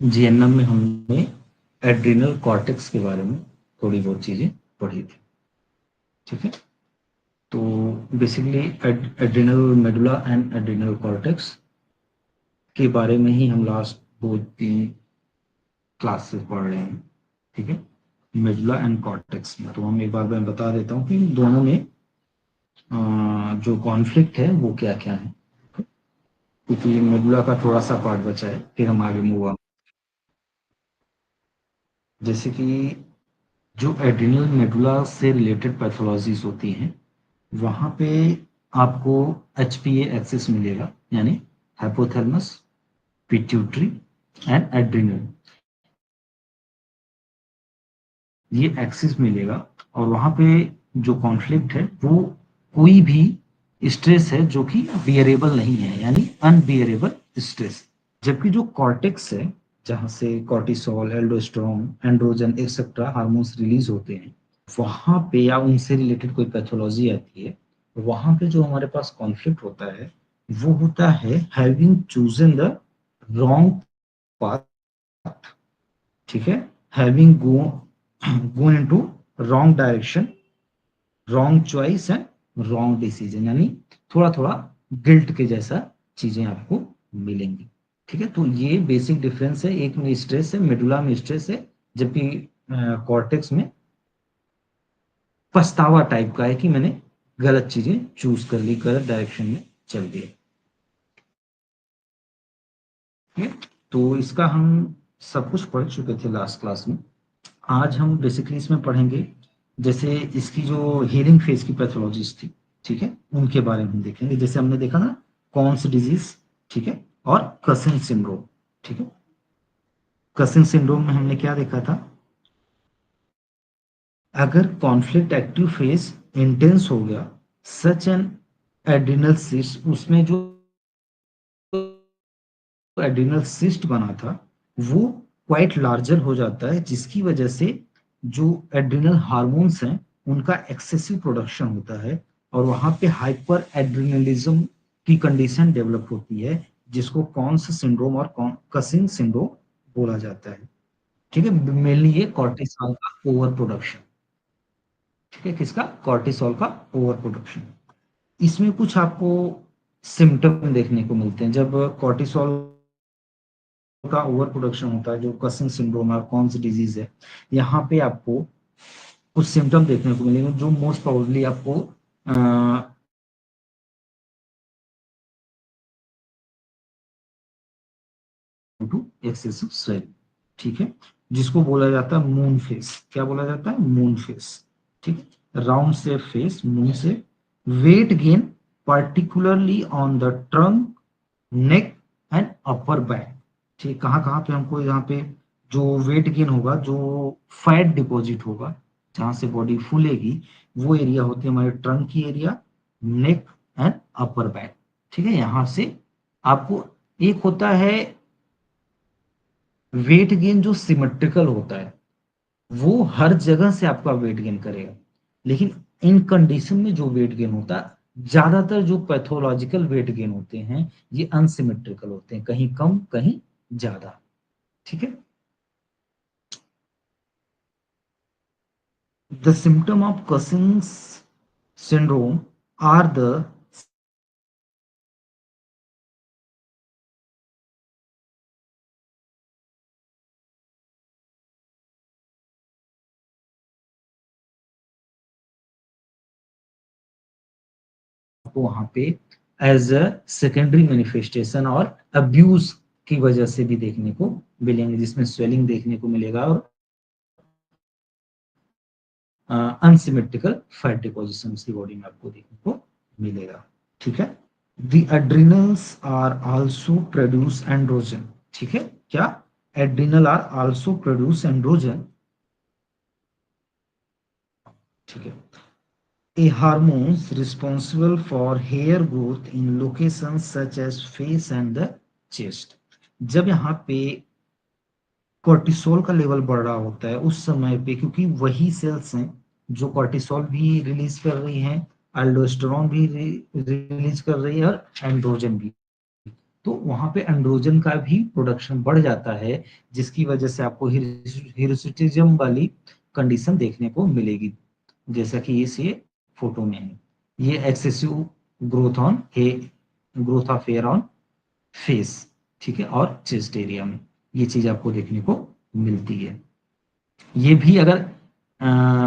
GNM में हमने adrenal cortex के बारे में थोड़ी बहुत चीजें पढ़ी थी, ठीक है। तो basically adrenal medulla and adrenal cortex के बारे में ही हम लास्ट 2-3 क्लासेस पढ़ रहे हैं, ठीक है, मेडुला एंड कॉर्टेक्स में। तो हम एक बार मैं बता देता हूँ कि दोनों में जो कॉन्फ्लिक्ट है वो क्या क्या है, क्योंकि मेडुला का थोड़ा सा पार्ट बचा है, फिर हम आगे मूव ऑन। जैसे कि जो एड्रिनल मेडुला से रिलेटेड पैथोलॉजीज होती हैं, वहां पे आपको HPA एक्सिस मिलेगा, यानी हाइपोथैलेमस, पिट्यूटरी एंड एड्रिनल, ये एक्सिस मिलेगा। और वहां पे जो कॉन्फ्लिक्ट है वो कोई भी स्ट्रेस है जो कि बियरेबल नहीं है, यानी अनबियरेबल स्ट्रेस। जबकि जो कॉर्टेक्स है, जहां से cortisol, aldosterone, androgen etcetera hormones release होते हैं, वहां पे या उनसे रिलेटेड कोई पैथोलॉजी आती है, वहां पे जो हमारे पास कॉन्फ्लिक्ट होता है वो होता है having chosen the wrong path, ठीक है, having go into wrong direction, wrong choice and wrong decision, यानी थोड़ा थोड़ा गिल्ट के जैसा चीजें आपको मिलेंगी, ठीक है। तो ये बेसिक डिफरेंस है, एक में स्ट्रेस है, मेडुला में स्ट्रेस है, जबकि कॉर्टेक्स में पछतावा टाइप का है कि मैंने गलत चीजें चूज कर ली, गलत डायरेक्शन में चल दिए, ठीक है। तो इसका हम सब कुछ पढ़ चुके थे लास्ट क्लास में। आज हम बेसिकली इसमें पढ़ेंगे, जैसे इसकी जो हीलिंग फेज की पैथोलॉजीज थी, ठीक है, उनके बारे में हम देखेंगे। जैसे हमने देखा ना, कॉन्स डिजीज, ठीक है, और कसिंग सिंड्रोम, ठीक है। कसिंग सिंड्रोम में हमने क्या देखा था, अगर कॉन्फ्लिक्ट एक्टिव फेज इंटेंस हो गया, सच एन एड्रिनल सिस्ट, उसमें जो एड्रिनल सिस्ट बना था वो क्वाइट लार्जर हो जाता है, जिसकी वजह से जो एड्रिनल हार्मोन्स हैं उनका एक्सेसिव प्रोडक्शन होता है, और वहां पे हाइपर एड्रिनलिज्म की कंडीशन डेवलप होती है, जिसको कॉन्स सिंड्रोम और कसिंग सिंड्रोम बोला जाता है, ठीक है। मेनली ये कॉर्टिसोल का ओवर प्रोडक्शन, ठीक है, किसका, कॉर्टिसोल का ओवर प्रोडक्शन। इसमें कुछ आपको सिम्टम देखने को मिलते हैं जब कॉर्टिसोल का ओवर प्रोडक्शन होता है, जो कसिंग सिंड्रोम है, कौन सी डिजीज है। यहाँ पे आपको कुछ सिम्टम देखने को मिलेंगे जो मोस्ट प्रोबेबली आपको टू एक्सेसिव स्वेलिंग, ठीक है, जिसको बोला जाता है मून फेस। क्या बोला जाता है, मून फेस, ठीक है, राउंड शेप फेस, मून से। Weight gain particularly on the trunk, neck and upper back, ठीक। कहाँ कहाँ पे हमको, यहाँ पे जो वेट गेन होगा, जो फैट डिपॉजिट होगा, जहां से बॉडी फूलेगी, वो एरिया होती है हमारे ट्रंक की area, neck and upper back, ठीक है। यहां से आपको एक होता है वेट गेन जो सिमेट्रिकल होता है, वो हर जगह से आपका वेट गेन करेगा, लेकिन इन कंडीशन में जो वेट गेन होता है, ज्यादातर जो पैथोलॉजिकल वेट गेन होते हैं ये अनसिमेट्रिकल होते हैं, कहीं कम कहीं ज्यादा, ठीक है। The symptom of Cushing's syndrome are the, वहां पे एज अ सेकेंडरी मैनिफेस्टेशन और अब्यूज की वजह से भी देखने को मिलेंगे, जिसमें स्वेलिंग देखने को मिलेगा और अनसिमेट्रिकल फैट डिपोजिशन की बॉडी में आपको देखने को मिलेगा, ठीक है। The adrenals are also produce androgen, ठीक है, क्या, adrenal are also produce androgen, ठीक है, a hormones responsible for hair growth in locations such as face and the chest। जब यहाँ पे कोर्टिसोल का लेवल बढ़ रहा होता है उस समय पे, क्योंकि वही सेल्स हैं जो कोर्टिसोल भी रिलीज कर रही हैं, अल्डोस्टेरोन भी रिलीज कर रही है, और एंड्रोजन भी, तो वहां पे एंड्रोजन का भी प्रोडक्शन बढ़ जाता है, जिसकी वजह से आपको हिरसुटिज्म वाली कंडीशन देखने को मिलेगी, जैसा कि ये फोटो में है। ये excessive growth of hair on face, ठीक है, और चेस्ट एरिया में ये चीज आपको देखने को मिलती है। ये भी अगर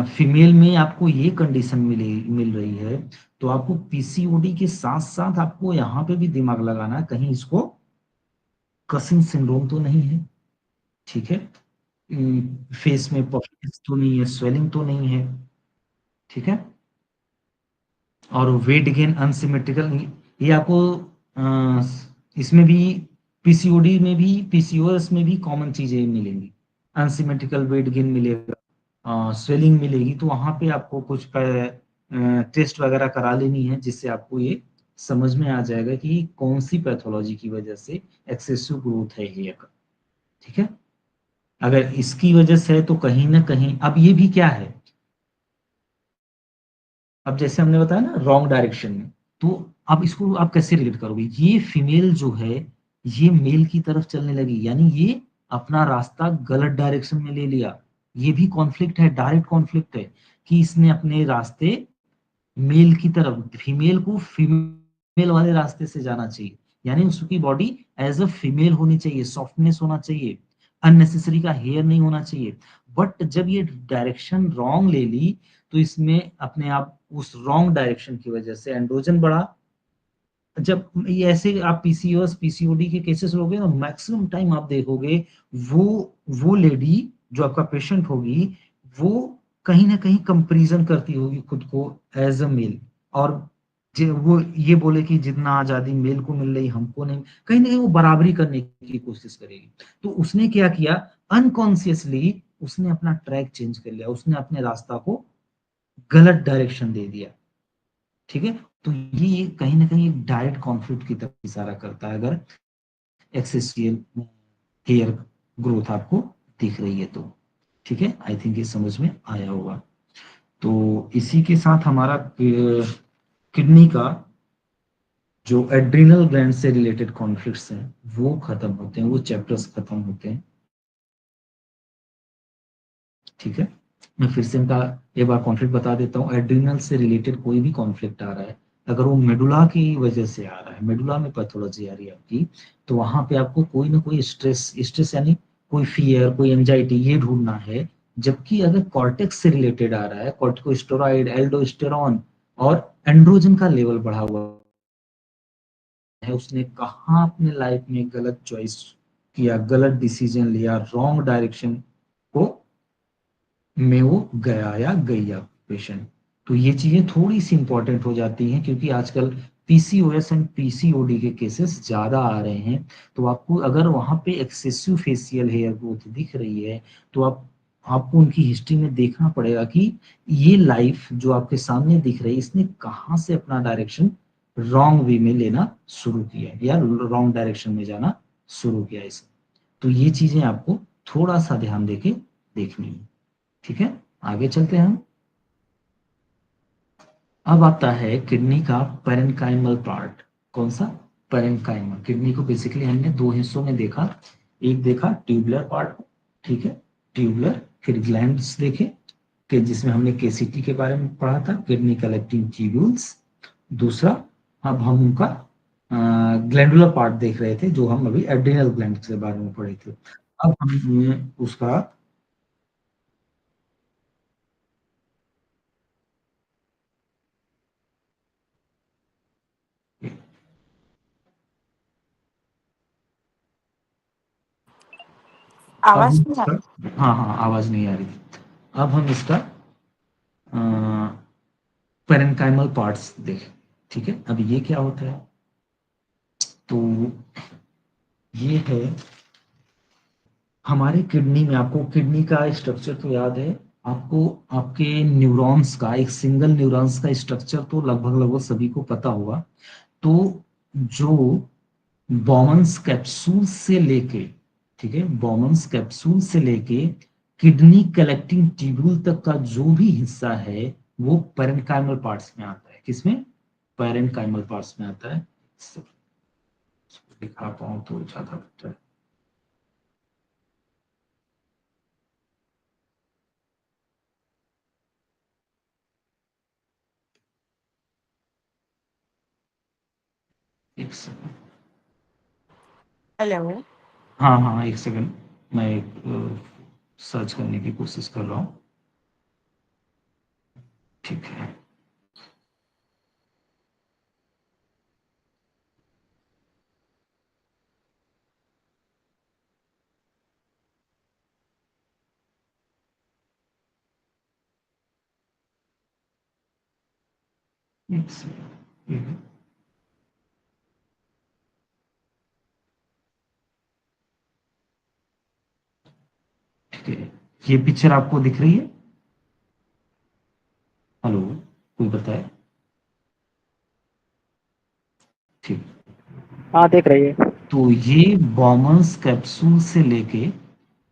फीमेल में आपको ये कंडीशन मिल रही है, तो आपको पीसीओडी के साथ साथ आपको यहाँ पे भी दिमाग लगाना है, कहीं इसको कसिंग सिंड्रोम तो नहीं है, ठीक है, फेस में पफिनेस तो नहीं है, स्वेलिंग तो नहीं है, ठीक है, और वेट गेन अनसिमेट्रिकल, ये आपको इसमें भी पीसीओडी में भी पीसीओएस में भी कॉमन चीजें मिलेंगी। अनसिमेट्रिकल वेट गेन मिलेगा, स्वेलिंग मिलेगी, तो वहां पे आपको कुछ टेस्ट वगैरह करा लेनी है, जिससे आपको ये समझ में आ जाएगा कि कौन सी पैथोलॉजी की वजह से एक्सेसिव ग्रोथ है हेयर का, ठीक है। अगर इसकी वजह से है तो कहीं ना कहीं, अब ये भी क्या है, अब जैसे हमने बताया ना रॉन्ग डायरेक्शन में, तो अब इसको आप कैसे रिलेट करोगे, ये फीमेल जो है ये मेल की तरफ चलने लगी, यानी ये अपना रास्ता गलत डायरेक्शन में ले लिया। ये भी कॉन्फ्लिक्ट है, डायरेक्ट कॉन्फ्लिक्ट है, कि इसने अपने रास्ते मेल की तरफ, फीमेल को फीमेल वाले रास्ते से जाना चाहिए, यानी उसकी बॉडी एज अ फीमेल होनी चाहिए, सॉफ्टनेस होना चाहिए, अननेसेसरी का हेयर नहीं होना चाहिए। बट जब ये डायरेक्शन रॉन्ग ले ली, तो इसमें अपने आप उस रॉन्ग डायरेक्शन की वजह से एंड्रोजन बढ़ा। जब ये ऐसे आप पीसीओएस पीसीओडी के केसेस लोगे ना, मैक्सिमम टाइम आप देखोगे वो वो लेडी जो आपका पेशेंट होगी, वो कहीं ना कहीं कंपैरिजन करती होगी खुद को एज अ मेल, और वो ये बोले कि जितना आजादी मेल को मिल रही हमको नहीं, कहीं ना कहीं वो बराबरी करने की कोशिश करेगी। तो उसने क्या किया, अनकॉन्शियसली उसने अपना ट्रैक चेंज कर लिया, उसने अपने रास्ता को गलत डायरेक्शन दे दिया, ठीक है। तो ये कहीं ना कहीं एक डायरेक्ट कॉन्फ्लिक्ट की तरफ इशारा करता है, अगर एक्सेसिव हेयर ग्रोथ आपको दिख रही है तो, ठीक है। आई थिंक ये समझ में आया होगा। तो इसी के साथ हमारा किडनी का जो एड्रिनल ग्लैंड से रिलेटेड कॉन्फ्लिक्ट्स हैं वो खत्म होते हैं, वो चैप्टर्स खत्म होते हैं, ठीक है। मैं फिर से इनका एक बार कॉन्फ्लिक्ट बता देता हूँ। एड्रिनल से रिलेटेड कोई भी कॉन्फ्लिक्ट आ रहा है, अगर वो मेडुला की वजह से आ रहा है, मेडुला में पैथोलॉजी आ रही है आपकी, तो वहां पे आपको कोई ना कोई स्ट्रेस यानी कोई फियर, कोई एंजाइटी, ये ढूंढना है। जबकि अगर कॉर्टेक्स से रिलेटेड आ रहा है, कॉर्टिकोस्टेरॉइड, एल्डोस्टेरॉन और एंड्रोजन का लेवल बढ़ा हुआ है, उसने कहाँ अपने लाइफ में गलत चॉइस किया, गलत डिसीजन लिया, रॉन्ग डायरेक्शन को में वो गया या गई पेशेंट, तो ये चीजें थोड़ी सी इंपॉर्टेंट हो जाती हैं, क्योंकि आजकल पीसीओएस एंड पीसीओडी के केसेस ज्यादा आ रहे हैं। तो आपको अगर वहां पे एक्सेसिव फेशियल हेयर ग्रोथ दिख रही है, तो आपको उनकी हिस्ट्री में देखना पड़ेगा कि ये लाइफ जो आपके सामने दिख रही है, इसने कहाँ से अपना डायरेक्शन रॉन्ग वे में लेना शुरू किया या रॉन्ग डायरेक्शन में जाना शुरू किया इसे। तो ये चीजें आपको थोड़ा सा ध्यान देके देखनी है, ठीक है। आगे चलते हैं हम। अब आता है किडनी का पेरेन्काइमल पार्ट। कौन सा? पेरेन्काइमल। किडनी को बेसिकली हमने दो हिस्सों में देखा, एक देखा ट्यूबुलर पार्ट, ठीक है, ट्यूबुलर, फिर ग्लैंड्स देखे कि जिसमें हमने केसीटी के बारे में पढ़ा था, किडनी कलेक्टिंग ट्यूब्यूल्स। दूसरा, अब हम उनका ग्लैंडुलर पार्ट देख रहे थे, जो हम अभी एड्रिनल ग्लैंड के बारे में पढ़े थे। अब हम उसका अब आवाज हम नहीं आ इसका, हाँ हाँ आवाज नहीं आ रही थी, अब हम इसका पेरेन्काइमल पार्ट्स देखें, ठीक है। अब ये क्या होता है, तो ये है हमारे किडनी में, आपको किडनी का स्ट्रक्चर तो याद है आपको, आपके न्यूरॉन्स का, एक सिंगल न्यूरॉन्स का स्ट्रक्चर तो लगभग लगभग सभी को पता होगा। तो जो बॉमन्स कैप्सूल से लेके, ठीक है, बॉमन्स कैप्सूल से लेके किडनी कलेक्टिंग ट्यूब्यूल तक का जो भी हिस्सा है, वो पेरेन्काइमल पार्ट्स में आता है। किसमें? पेरेन्काइमल पार्ट्स में आता है। दिखा पाऊँ तो ज्यादा बेटर है। एक सेकंड। हेलो। हाँ हाँ, एक सेकंड, मैं एक सर्च करने की कोशिश कर रहा हूँ। ठीक है। एक सेकंड। ठीक है, ये पिक्चर आपको दिख रही है? हेलो, कोई बताए? ठीक। हाँ देख रही है। तो ये बॉमंस कैप्सूल से लेके,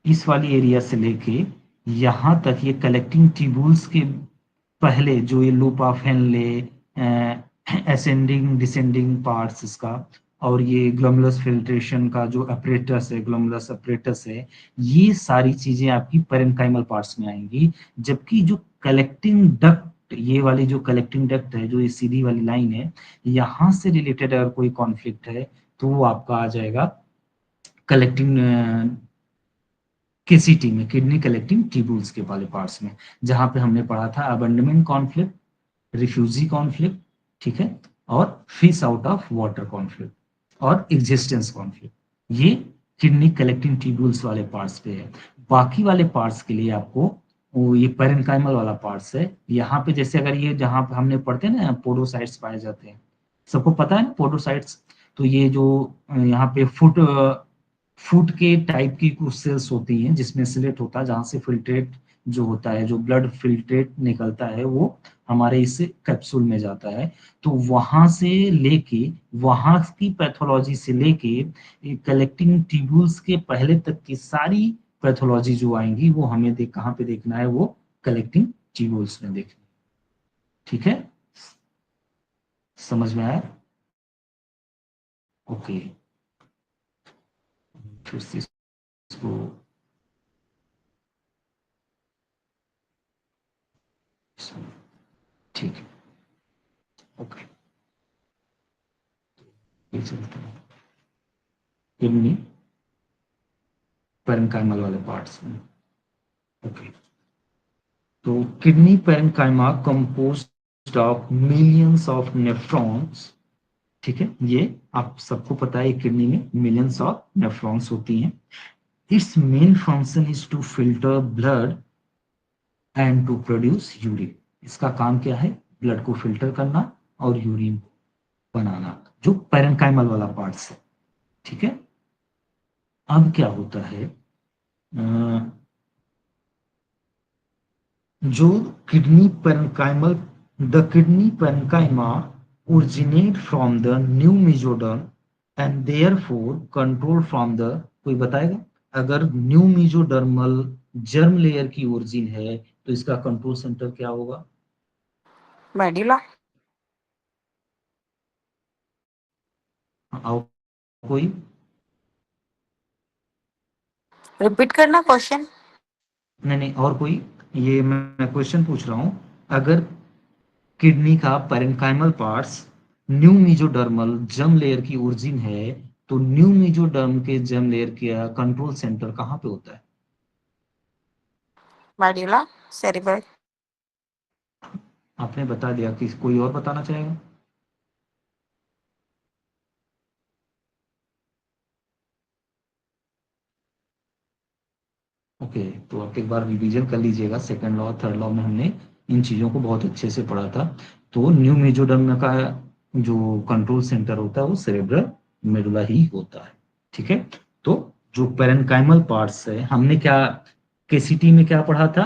इस वाली एरिया से लेके यहाँ तक, ये कलेक्टिंग ट्यूबुल्स के पहले जो ये loop of Henle, ascending descending parts इसका, और ये ग्लोमुलस फिल्ट्रेशन का जो अपरेटस है, ग्लोमुलस अपरेटस है, ये सारी चीजें आपकी पेरेन्काइमल पार्ट्स में आएंगी। जबकि जो कलेक्टिंग डक्ट, ये वाली जो कलेक्टिंग डक्ट है, जो ये सीधी वाली लाइन है, यहाँ से रिलेटेड अगर कोई कॉन्फ्लिक्ट है तो वो आपका आ जाएगा कलेक्टिंग केसीटी में, किडनी कलेक्टिंग ट्यूबुल्स के वाले पार्ट्स में, जहां पे हमने पढ़ा था अबंडमेंट कॉन्फ्लिक्ट, रिफ्यूजी कॉन्फ्लिक्ट, ठीक है, और fish out of water conflict, और एग्जिस्टेंस कॉन्फ्लिक्ट। ये किडनी कलेक्टिंग ट्यूबुल्स वाले पार्ट्स पे है। बाकी वाले पार्ट्स के लिए आपको वो ये पेरेन्काइमल वाला पार्ट्स है। यहाँ पे जैसे अगर ये जहाँ पे हमने पढ़ते हैं ना पोडोसाइट्स पाए जाते हैं, सबको पता है ना पोडोसाइट्स। तो ये जो यहाँ पे फुट फूड के टाइप की कुछ सेल्स होती हैं जिसमें सिलेट होता है, जहां से फिल्ट्रेट जो होता है, जो ब्लड फिल्ट्रेट निकलता है, वो हमारे इस कैप्सूल में जाता है। तो वहां से लेके, वहां की पैथोलॉजी से लेके कलेक्टिंग ट्यूब्यूल्स के पहले तक की सारी पैथोलॉजी जो आएंगी वो हमें देख कहाँ पे देखना है, वो कलेक्टिंग ट्यूब्यूल्स में देखना है। ठीक है, समझ में आया? ओके, फिर से इसको, ठीक है, ओके, ये चलते हैं किडनी पेरेन्काइमल वाले पार्ट्स में। ओके, तो kidney parenchyma composed of millions of nephrons. ठीक है, ये आप सबको पता है किडनी में मिलियंस ऑफ नेफ्रॉन्स होती हैं। Its main function is to filter blood and to produce urine. इसका काम क्या है? ब्लड को फिल्टर करना और यूरिन बनाना, जो पेरेन्काइमल वाला पार्ट्स है। ठीक है, अब क्या होता है, जो kidney parenchymal, the kidney parenchyma originate from the new mesoderm and therefore control from the, कोई बताएगा? अगर न्यू मेसोडर्मल जर्म लेयर की ओरिजिन है तो इसका कंट्रोल सेंटर क्या होगा? मेडुला। आओ कोई। रिपीट करना क्वेश्चन। नहीं नहीं, और कोई? ये मैं क्वेश्चन पूछ रहा हूँ। अगर किडनी का parenchymal parts new mesodermal germ layer की ओरिजिन है तो न्यू मेसोडर्म के जर्म लेयर का कंट्रोल सेंटर कहाँ पे होता है? Medulla cerebral. आपने बता दिया, कि कोई और बताना चाहेगा? ओके, तो आप एक बार रिवीजन कर लीजिएगा। सेकंड लॉ, थर्ड लॉ में हमने इन चीज़ों को बहुत अच्छे से पढ़ा था। तो न्यू मेसोडर्म का जो कंट्रोल सेंटर होता है वो सेरेब्रल मेडुला ही होता है। ठीक है, तो जो पेरेन्काइमल पार्ट्स है, हमने क्या केसीटी में क्या पढ़ा था?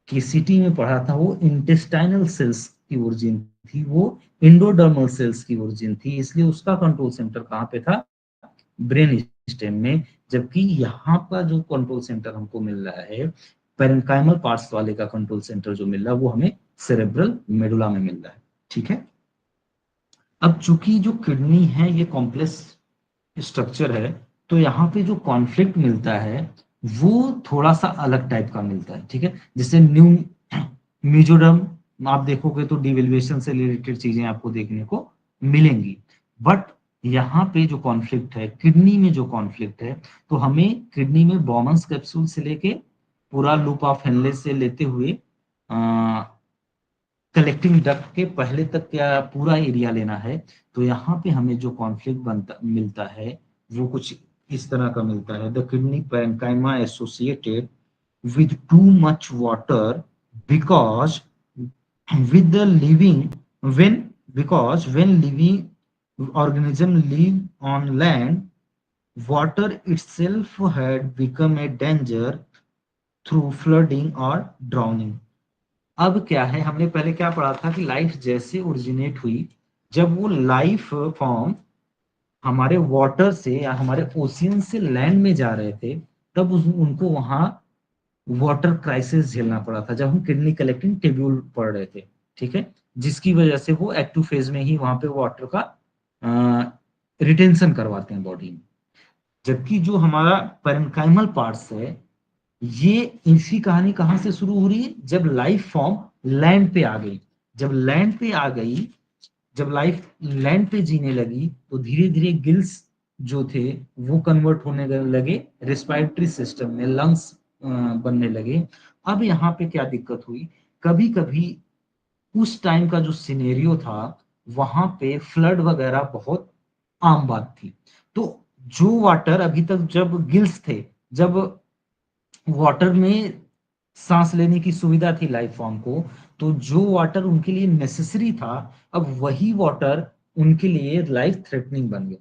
केसीटी में पढ़ा था वो इंटेस्टाइनल सेल्स की ओरिजिन थी, वो इंडोडर्मल सेल्स की ओरिजिन थी, इसलिए उसका कंट्रोल सेंटर कहाँ पे था? ब्रेन स्टेम में। जबकि यहाँ का जो कंट्रोल सेंटर हमको मिल रहा है, पेरेन्काइमल पार्ट्स वाले का कंट्रोल सेंटर जो मिल रहा है वो हमें सेरेब्रल मेडुला में मिल रहा है। ठीक है, अब चूंकि जो किडनी है ये कॉम्प्लेक्स स्ट्रक्चर है, तो यहाँ पे जो कॉन्फ्लिक्ट मिलता है वो थोड़ा सा अलग टाइप का मिलता है, ठीक है। जैसे न्यू मिजोरम आप देखोगे तो डिवेल्युएशन से रिलेटेड चीजें आपको देखने को मिलेंगी, बट यहाँ पे जो कॉन्फ्लिक्ट है, किडनी में जो कॉन्फ्लिक्ट है, तो हमें किडनी में बॉमन्स कैप्सूल से लेके पूरा लूप ऑफ हेनले से लेते हुए कलेक्टिंग डक्ट के पहले तक क्या पूरा एरिया लेना है। तो यहाँ पे हमें जो कॉन्फ्लिक्ट बनता मिलता है वो कुछ इस तरह का मिलता है। The kidney parenchyma associated with too much water because with the living when because when living organism live on land water itself had become a danger through flooding or drowning। अब क्या है, हमने पहले क्या पढ़ा था कि लाइफ जैसे ओरिजिनेट हुई, जब वो लाइफ फॉर्म हमारे वाटर से या हमारे ओशियन से लैंड में जा रहे थे, तब उनको वहां वाटर क्राइसिस झेलना पड़ा था जब हम किडनी कलेक्टिंग टेब्यूल पढ़ रहे थे, ठीक है। जिसकी वजह से वो एक्टिव फेज में ही वहां पे वाटर का रिटेंशन करवाते हैं बॉडी में। जबकि जो हमारा पैरेन्काइमल पार्ट्स है, ये इनकी कहानी कहां से शुरू हो रही है, जब लाइफ फॉर्म लैंड पे आ गई। जब लैंड पे आ गई, जब लाइफ लैंड पे जीने लगी, तो धीरे धीरे गिल्स जो थे वो कन्वर्ट होने लगे रेस्पिरेटरी सिस्टम में, लंग्स बनने लगे। अब यहाँ पे क्या दिक्कत हुई, कभी कभी उस टाइम का जो सिनेरियो था वहां पे फ्लड वगैरह बहुत आम बात थी। तो जो वाटर अभी तक जब गिल्स थे, जब वाटर में सांस लेने की सुविधा थी लाइफ फॉर्म को, तो जो वाटर उनके लिए नेसेसरी था, अब वही वाटर उनके लिए लाइफ थ्रेटनिंग बन गया,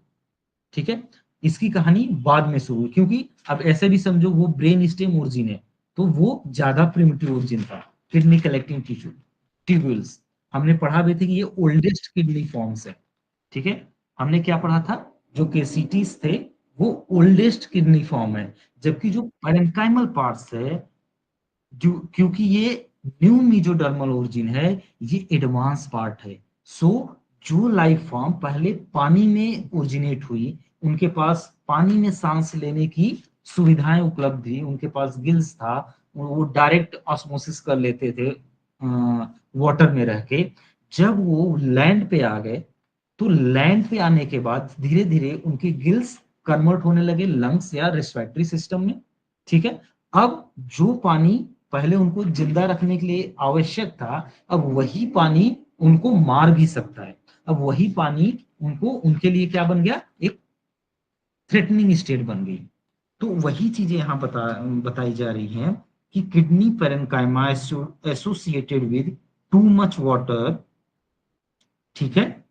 ठीक है। इसकी कहानी बाद में शुरू हुई, क्योंकि अब ऐसे भी समझो वो ब्रेन स्टेम ओरिजिन है, तो वो ज्यादा प्रिमिटिव ओरिजिन था। किडनी कलेक्टिंग टिश्यू ट्यूब्यूल्स हमने पढ़ा भी थे कि ये ओल्डेस्ट किडनी फॉर्म्स है, ठीक है। हमने क्या पढ़ा था, जो केसीटीज थे वो ओल्डेस्ट किडनी फॉर्म है, जबकि जो पैरेन्काइमल पार्ट्स है, क्योंकि ये न्यू मीजोडर्मल ओरिजिन है, ये एडवांस पार्ट है। सो जो लाइफ फॉर्म पहले पानी में ओरिजिनेट हुई, उनके पास पानी में सांस लेने की सुविधाएं उपलब्ध थी, उनके पास गिल्स था, वो डायरेक्ट ऑस्मोसिस कर लेते थे वाटर में रह के। जब वो लैंड पे आ गए, तो लैंड पे आने के बाद धीरे धीरे उनके गिल्स कन्वर्ट होने लगे लंग्स या रेस्पिरेटरी सिस्टम में, ठीक है। अब जो पानी पहले उनको जिंदा रखने के लिए आवश्यक था, अब वही पानी उनको मार भी सकता है। अब वही पानी उनको उनके लिए क्या बन गया, एक थ्रेटनिंग स्टेट बन गई। तो वही चीजें यहाँ बताई जा रही हैं कि kidney parenchyma associated with too much water, ठीक है,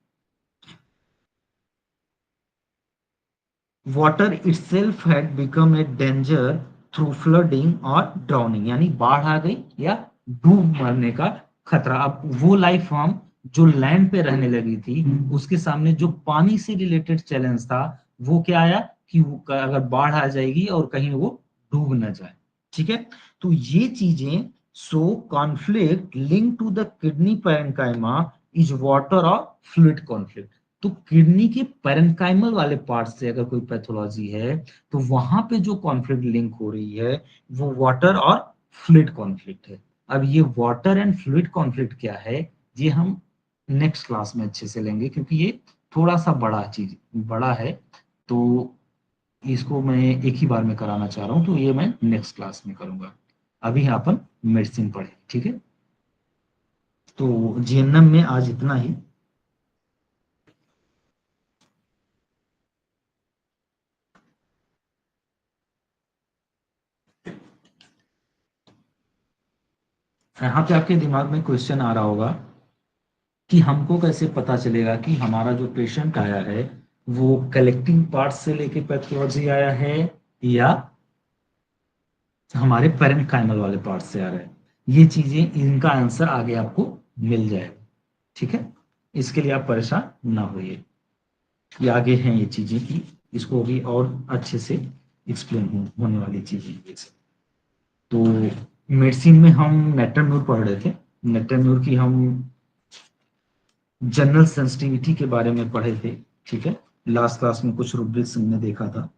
water itself had become a danger through flooding और ड्राउनिंग, यानी बाढ़ आ गई या डूब मरने का खतरा। अब वो लाइफ फॉर्म जो लैंड पे रहने लगी थी, उसके सामने जो पानी से रिलेटेड चैलेंज था, वो क्या आया कि अगर बाढ़ आ जाएगी और कहीं वो डूब न जाए, ठीक है। तो ये चीजें, so conflict link to the kidney parenchyma is water और फ्लूइड कॉन्फ्लिक्ट। तो किडनी के पैरेन्काइमल वाले पार्ट से अगर कोई पैथोलॉजी है, तो वहां पे जो कॉन्फ्लिक्ट लिंक हो रही है वो वाटर और फ्लूइड कॉन्फ्लिक्ट है। अब ये वाटर एंड फ्लूइड कॉन्फ्लिक्ट क्या है, ये हम नेक्स्ट क्लास में अच्छे से लेंगे, क्योंकि ये थोड़ा सा बड़ा है, तो इसको मैं एक ही बार में कराना चाह रहा हूँ, तो ये मैं नेक्स्ट क्लास में करूंगा। अभी अपन मेडिसिन पढ़े, ठीक है। तो जीएनएम में आज इतना ही। यहाँ पे आपके दिमाग में क्वेश्चन आ रहा होगा कि हमको कैसे पता चलेगा कि हमारा जो पेशेंट आया है वो कलेक्टिंग पार्ट से लेके पैथोलॉजी आया है या हमारे पैरेन्काइमल वाले पार्ट से आ रहा है। ये चीजें, इनका आंसर आगे आपको मिल जाएगा, ठीक है। इसके लिए आप परेशान ना होइए, ये आगे हैं ये चीजें कि इसको भी और अच्छे से एक्सप्लेन होने वाली चीजें ये सब। तो मेडिसिन में हम नेटरम्यूर पढ़ रहे थे। नेटरम्यूर की हम जनरल सेंसिटिविटी के बारे में पढ़े थे, ठीक है। लास्ट क्लास में कुछ रूब्रिक्स हमने देखा था,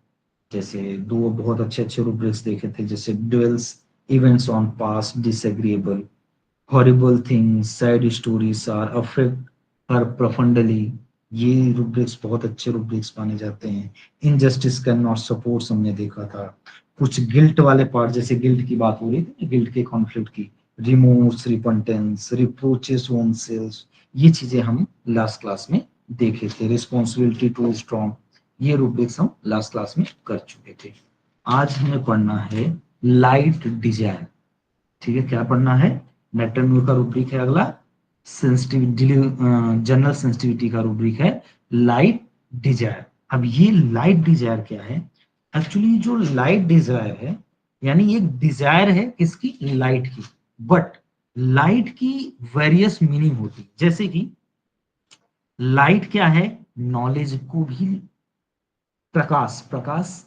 जैसे दो बहुत अच्छे अच्छे रूब्रिक्स देखे थे, जैसे dwells events on past disagreeable, horrible things, sad stories are affect her profoundly. ये रूब्रिक्स बहुत अच्छे रूब्रिक्स माने जाते हैं। इनजस्टिस कैन नॉट सपोर्ट हमने देखा था। कुछ गिल्ट वाले पार्ट, जैसे गिल्ट की बात हो रही थी, गिल्ट के कॉन्फ्लिक्ट की, रिमोर्स, रिपेंटेंस, रिप्रोचेस ओन सेल्फ, ये चीजें हम लास्ट क्लास में देखे थे। रिस्पॉन्सिबिलिटी टू स्ट्रॉन्ग, ये रूब्रिक्स हम लास्ट क्लास में कर चुके थे। आज हमें पढ़ना है लाइट डिजायर। ठीक है, क्या पढ़ना है? मैटरम्यूर का रूब्रिक है अगला, सेंसिटिविटी, जनरल सेंसिटिविटी का रूब्रिक है लाइट डिजायर। अब ये लाइट डिजायर क्या है? एक्चुअली जो लाइट डिजायर है, यानी एक डिजायर है किसकी? लाइट की। बट लाइट की वेरियस मीनिंग होती है, जैसे कि लाइट क्या है? नॉलेज को भी, प्रकाश, प्रकाश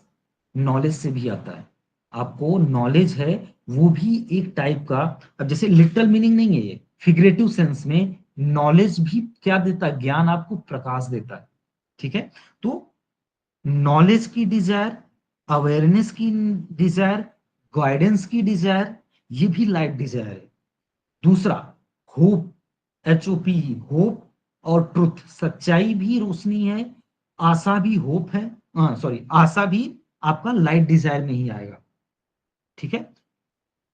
नॉलेज से भी आता है। आपको नॉलेज है, वो भी एक टाइप का, अब जैसे लिटरल मीनिंग नहीं है ये, फिगरेटिव सेंस में नॉलेज भी क्या देता है? ज्ञान आपको प्रकाश देता है। ठीक है, तो नॉलेज की डिजायर, अवेयरनेस की डिजायर, गाइडेंस की डिजायर, ये भी लाइट डिजायर है। दूसरा, होप, HOP, होप और ट्रुथ, सच्चाई भी रोशनी है, आशा भी होप है, सॉरी, आशा भी आपका लाइट डिजायर में ही आएगा। ठीक है,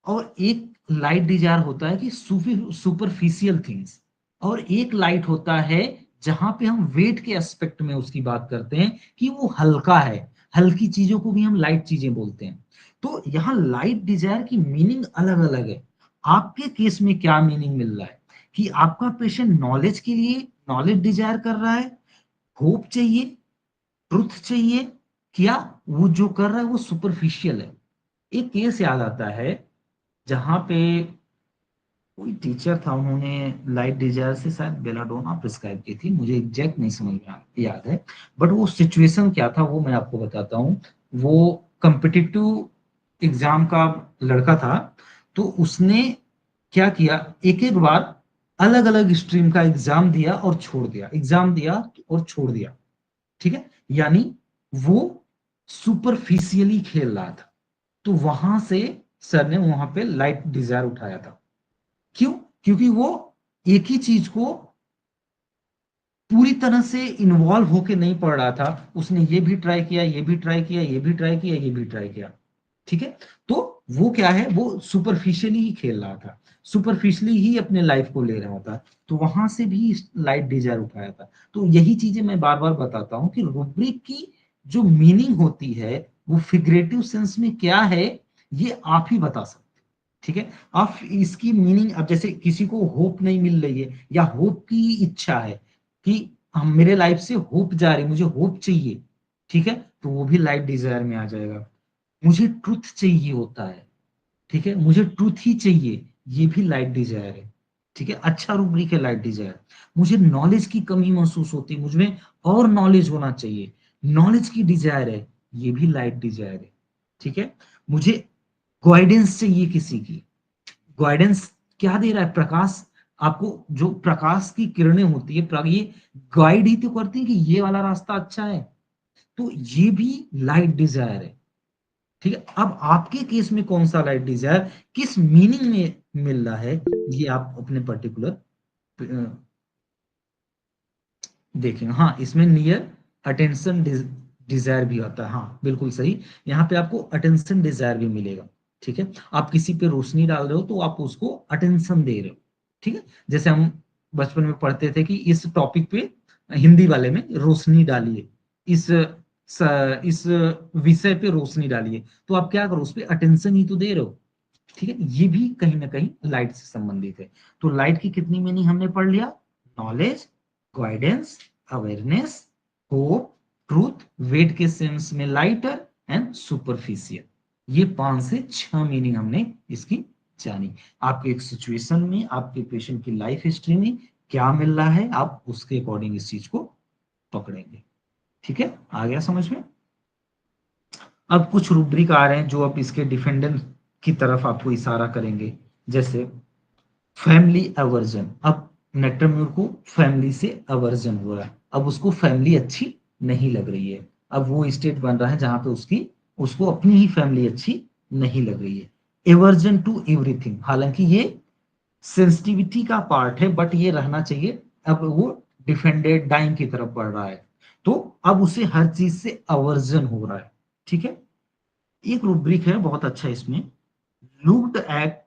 और एक लाइट डिजायर होता है कि सुपरफिशियल थिंग्स, और एक लाइट होता है जहां पे हम वेट के एस्पेक्ट में उसकी बात करते हैं कि वो हल्का है। हल्की चीजों को भी हम लाइट चीजें बोलते हैं। तो यहाँ लाइट डिजायर की मीनिंग अलग अलग है। आपके केस में क्या मीनिंग मिल रहा है कि आपका पेशेंट नॉलेज के लिए नॉलेज डिजायर कर रहा है, होप चाहिए, ट्रुथ चाहिए, क्या वो जो कर रहा है वो सुपरफिशियल है? एक केस याद आता है जहां पे कोई टीचर था, उन्होंने लाइट डिजायर से शायद बेलाडोना प्रिस्क्राइब की थी, मुझे एग्जैक्ट नहीं समझ में याद है, बट वो सिचुएशन क्या था वो मैं आपको बताता हूँ। वो कम्पिटिटिव एग्जाम का लड़का था, तो उसने क्या किया, एक एक बार अलग अलग स्ट्रीम का एग्जाम दिया और छोड़ दिया, एग्जाम दिया और छोड़ दिया। ठीक है, यानी वो सुपरफिशियली खेल रहा था। तो वहां से सर ने वहां पे लाइट डिजायर उठाया था। क्यों? क्योंकि वो एक ही चीज को पूरी तरह से इन्वॉल्व होके नहीं पढ़ रहा था, उसने ये भी ट्राई किया, ये भी ट्राई किया, ये भी ट्राई किया, ये भी ट्राई किया। ठीक है, तो वो क्या है, वो सुपरफिशियली ही खेल रहा था, सुपरफिशियली ही अपने लाइफ को ले रहा था, तो वहां से भी लाइट डिजायर उठाया था। तो यही चीजें मैं बार बार बताता हूँ कि रूब्रिक की जो मीनिंग होती है वो फिगरेटिव सेंस में क्या है, ये आप ही बता सकते। ठीक है, अब इसकी मीनिंग, अब जैसे किसी को होप नहीं मिल रही है या होप की इच्छा है कि हम, मेरे लाइफ से होप जा रही, मुझे होप चाहिए, ठीक है, तो वो भी लाइट डिजायर में आ जाएगा। मुझे ट्रुथ चाहिए होता है, ठीक है, मुझे ट्रुथ ही चाहिए, ये भी लाइट डिजायर है। ठीक है, अच्छा रूब्रिक है लाइट डिजायर। मुझे नॉलेज की कमी महसूस होती है, मुझमें और नॉलेज होना चाहिए, नॉलेज की डिजायर है, ये भी लाइट डिजायर है। ठीक है, मुझे गाइडेंस चाहिए किसी की, गाइडेंस क्या दे रहा है? प्रकाश, आपको जो प्रकाश की किरणें होती है, ये गाइड ही तो करती है कि ये वाला रास्ता अच्छा है, तो ये भी लाइट डिजायर है। ठीक है, अब आपके केस में कौन सा लाइट डिजायर किस मीनिंग में मिल रहा है, ये आप अपने पर्टिकुलर देखेंगे। हाँ, इसमें नियर अटेंशन डिजायर भी आता है, हाँ बिल्कुल सही, यहाँ पे आपको अटेंशन डिजायर भी मिलेगा। ठीक है, आप किसी पे रोशनी डाल रहे हो तो आप उसको अटेंशन दे रहे हो। ठीक है, जैसे हम बचपन में पढ़ते थे कि इस टॉपिक पे, हिंदी वाले में, रोशनी डालिए, इस इस विषय पे रोशनी डालिए, तो आप क्या करो, उस पर अटेंशन ही तो दे रहे हो। ठीक है, ये भी कहीं ना कहीं लाइट से संबंधित है। तो लाइट की कितनी मीनिंग हमने पढ़ लिया? Knowledge, guidance, awareness, hope, truth, weight के सेंस में लाइटर एंड सुपरफिशियल। ये 5 से 6 मीनिंग हमने इसकी जानी। आपके एक सिचुएशन में, आपके पेशेंट की लाइफ हिस्ट्री में क्या मिल रहा है, आप उसके अकॉर्डिंग इस चीज को पकड़ेंगे। ठीक है, आ गया समझ में? अब कुछ रूब्रिक आ रहे हैं जो अब इसके डिफेंडेंट की तरफ आपको इशारा करेंगे, जैसे फैमिली अवर्जन। अब नेक्टरम्यूर को फैमिली से अवर्जन हो रहा है, अब उसको फैमिली अच्छी नहीं लग रही है। अब वो स्टेट बन रहा है जहां पे उसको अपनी ही फैमिली अच्छी नहीं लग रही है। एवर्जन टू एवरीथिंग, हालांकि ये सेंसिटिविटी का पार्ट है बट ये रहना चाहिए। अब वो डिफेंडेड डाइंग की तरफ बढ़ रहा है, तो अब उसे हर चीज से अवर्जन हो रहा है। ठीक है। एक रूब्रिक है बहुत अच्छा इसमें, looked at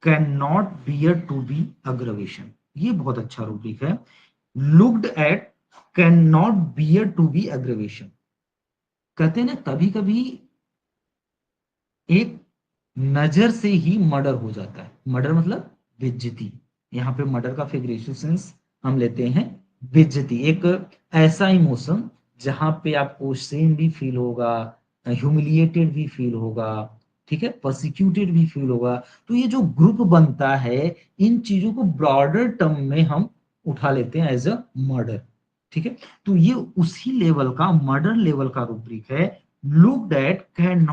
can not bear to be aggravation. ये बहुत अच्छा रूब्रिक है, looked at can not bear to be aggravation. कहते हैं ना कभी कभी एक नजर से ही मर्डर हो जाता है। मर्डर मतलब बेइज्जती। यहाँ पे मर्डर का फिगरेटिव सेंस हम लेते हैं बेइज्जती। एक ऐसा इमोशन जहां पे आपको सेम भी फील होगा, ह्यूमिलिएटेड भी फील होगा, ठीक है, प्रोसिक्यूटेड भी फील होगा। तो ये जो ग्रुप बनता है, इन चीजों को ब्रॉडर टर्म में हम उठा लेते हैं एज अ मर्डर। ठीक है। तो ये उसी लेवल का मर्डर लेवल का रूब्रिक है, look that can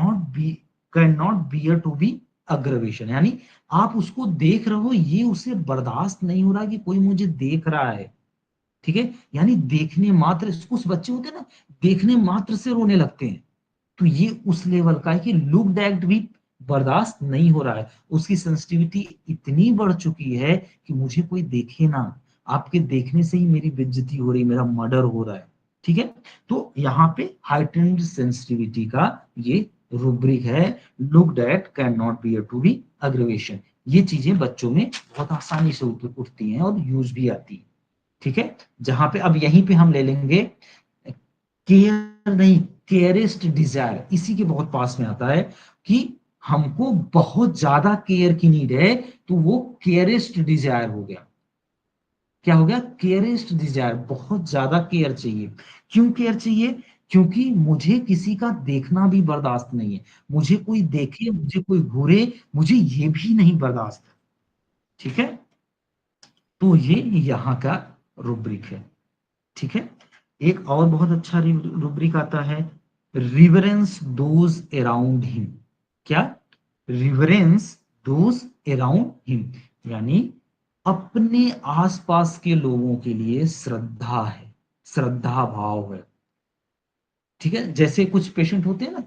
not bear to be aggravation. यानी आप उसको देख रहे हो, ये उसे बर्दाश्त नहीं हो रहा कि कोई मुझे देख रहा है। ठीक है। यानी देखने मात्र, कुछ बच्चे होते हैं ना, देखने मात्र से रोने लगते हैं। तो ये उस लेवल का है कि लुक दैट भी बर्दाश्त नहीं हो रहा है, उसकी सेंसिटिविटी इतनी बढ़ चुकी है कि मुझे कोई देखे ना, आपके देखने से ही मेरी बेइज्जती हो रही, मेरा मर्डर हो रहा है। ठीक है। तो यहाँ पे हाइटेंड सेंसिटिविटी का ये रूब्रिक है, look that can not bear to be aggravation. ये चीजें बच्चों में बहुत आसानी से उठती हैं और यूज भी आती है। ठीक है। जहां पे अब यहीं पे हम ले लेंगे केयर नहीं, केयरेस्ट डिजायर, इसी के बहुत पास में आता है कि हमको बहुत ज्यादा केयर की नीड है, तो वो केयरेस्ट डिजायर हो गया। क्या हो गया? केयरेस्ट डिजायर, बहुत ज्यादा केयर चाहिए। क्यों केयर चाहिए? क्योंकि मुझे किसी का देखना भी बर्दाश्त नहीं है, मुझे कोई देखे, मुझे कोई घूरे, मुझे ये भी नहीं बर्दाश्त। ठीक है। तो ये यहाँ का रूब्रिक है। ठीक है। एक और बहुत अच्छा रूब्रिक आता है, रिवरेंस दोज अराउंड हिम। क्या? रिवरेंस दोज अराउंड हिम, यानी अपने आसपास के लोगों के लिए श्रद्धा है, श्रद्धा भाव है। ठीक है। जैसे कुछ पेशेंट होते हैं ना,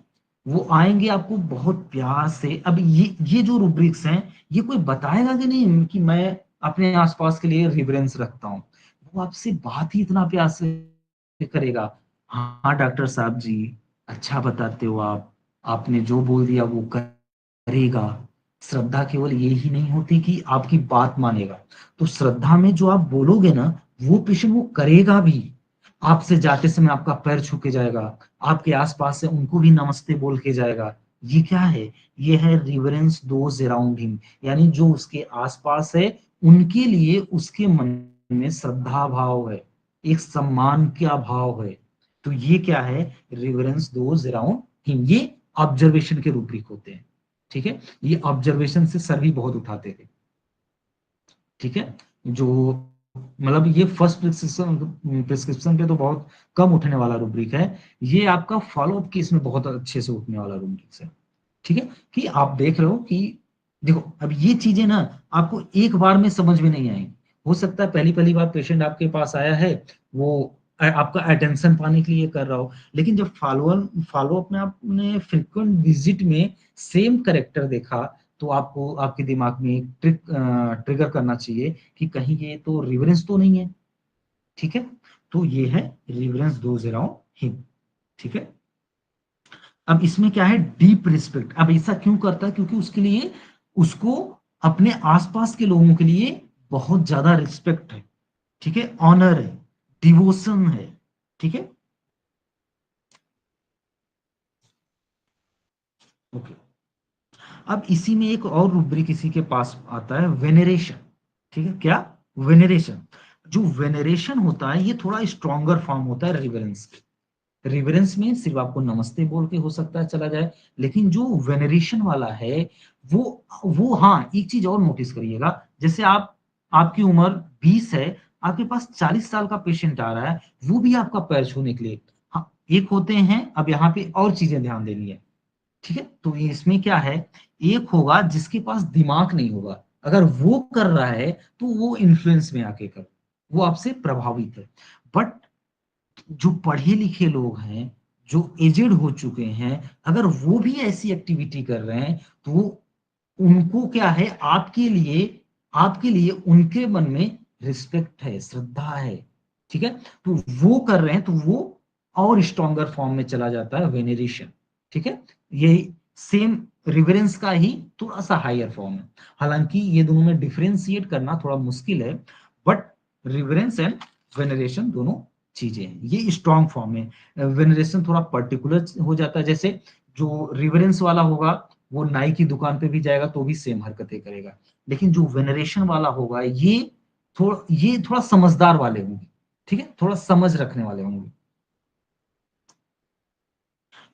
वो आएंगे आपको बहुत प्यार से। अब ये जो रूब्रिक्स हैं, ये कोई बताएगा कि नहीं कि मैं अपने आसपास के लिए रिवरेंस रखता हूँ। वो आपसे बात ही इतना प्यार से करेगा, हाँ डॉक्टर साहब जी, अच्छा बताते हो आप, आपने जो बोल दिया वो करेगा। श्रद्धा केवल ये ही नहीं होती कि आपकी बात मानेगा, तो श्रद्धा में जो आप बोलोगे ना, वो पेशेंट वो करेगा भी। आपसे जाते समय आपका पैर छू के जाएगा, आपके आसपास से उनको भी नमस्ते बोल के जाएगा। ये क्या है? ये है रिवरेंस दोज अराउंड हिम, यानी जो उसके आसपास है उनके लिए उसके मन में श्रद्धा भाव है, एक सम्मान का भाव है। तो ये क्या है? Reverence those around him. ये ऑब्जर्वेशन के रूब्रिक होते हैं। ठीक है। ये ऑब्जर्वेशन से सर भी बहुत उठाते थे। ठीक है। जो मतलब ये फर्स्ट प्रिस्क्रिप्शन पे तो बहुत कम उठने वाला रूब्रिक है, ये आपका फॉलोअप केस में बहुत अच्छे से उठने वाला रूब्रिक है। ठीक है। कि आप देख रहे हो कि देखो, अब ये चीजें ना आपको एक बार में समझ में नहीं आएंगी। हो सकता है पहली पहली बार पेशेंट आपके पास आया है, वो आपका अटेंशन पाने के लिए कर रहा हो, लेकिन जब फॉलोअप में आपने फ्रिक्वेंट विजिट में सेम करेक्टर देखा, तो आपको आपके दिमाग में एक ट्रिगर करना चाहिए कि कहीं ये तो रिवरेंस तो नहीं है। ठीक है। तो ये है रिवरेंस दोज अराउंड हिम। ठीक है। अब इसमें क्या है? Deep respect. अब ऐसा क्यों करता है? क्योंकि उसके लिए, उसको अपने आसपास के लोगों के लिए बहुत ज्यादा रिस्पेक्ट है। ठीक है। ऑनर है, डिवोशन है। ठीक है। ओके। अब इसी में एक और रूब्रिक इसी के पास आता है, वेनेरेशन। ठीक है। क्या? वेनेरेशन। जो वेनेरेशन होता है, ये थोड़ा स्ट्रॉन्गर फॉर्म होता है रिवरेंस के। रिवरेंस में सिर्फ आपको नमस्ते बोल के हो सकता है चला जाए, लेकिन जो वेनरेशन वाला है, वो हाँ, एक चीज और नोटिस करिएगा। जैसे आपकी उम्र 20 है, आपके पास 40 साल का पेशेंट आ रहा है, वो भी आपका पैर छूने के लिए, हाँ, एक होते हैं। अब यहाँ पे और चीजें ध्यान देनी है। ठीक है। तो ये इसमें क्या है, एक होगा जिसके पास दिमाग नहीं होगा, अगर वो कर रहा है तो वो इन्फ्लुएंस में आके कर, वो आपसे प्रभावित है। बट जो पढ़े लिखे लोग हैं, जो एजेड हो चुके हैं, अगर वो भी ऐसी एक्टिविटी कर रहे हैं तो वो उनको क्या है, आपके लिए उनके मन में रिस्पेक्ट है, श्रद्धा है, ठीक है। तो वो कर रहे हैं तो वो और स्ट्रॉन्गर फॉर्म में चला जाता है वेनेरेशन, ठीक है। यही सेम रिवरेंस का ही थोड़ा सा हायर फॉर्म है। हालांकि ये दोनों में डिफरेंशिएट करना थोड़ा मुश्किल है, बट रिवरेंस एंड वेनरेशन दोनों चीजें हैं, ये स्ट्रॉन्ग फॉर्म है। वेनरेशन थोड़ा पर्टिकुलर हो जाता है, जैसे जो रिवरेंस वाला होगा वो नाई की दुकान पे भी जाएगा तो भी सेम हरकतें करेगा, लेकिन जो वेनरेशन वाला होगा ये थोड़ा समझदार वाले होंगे, ठीक है, थोड़ा समझ रखने वाले होंगे,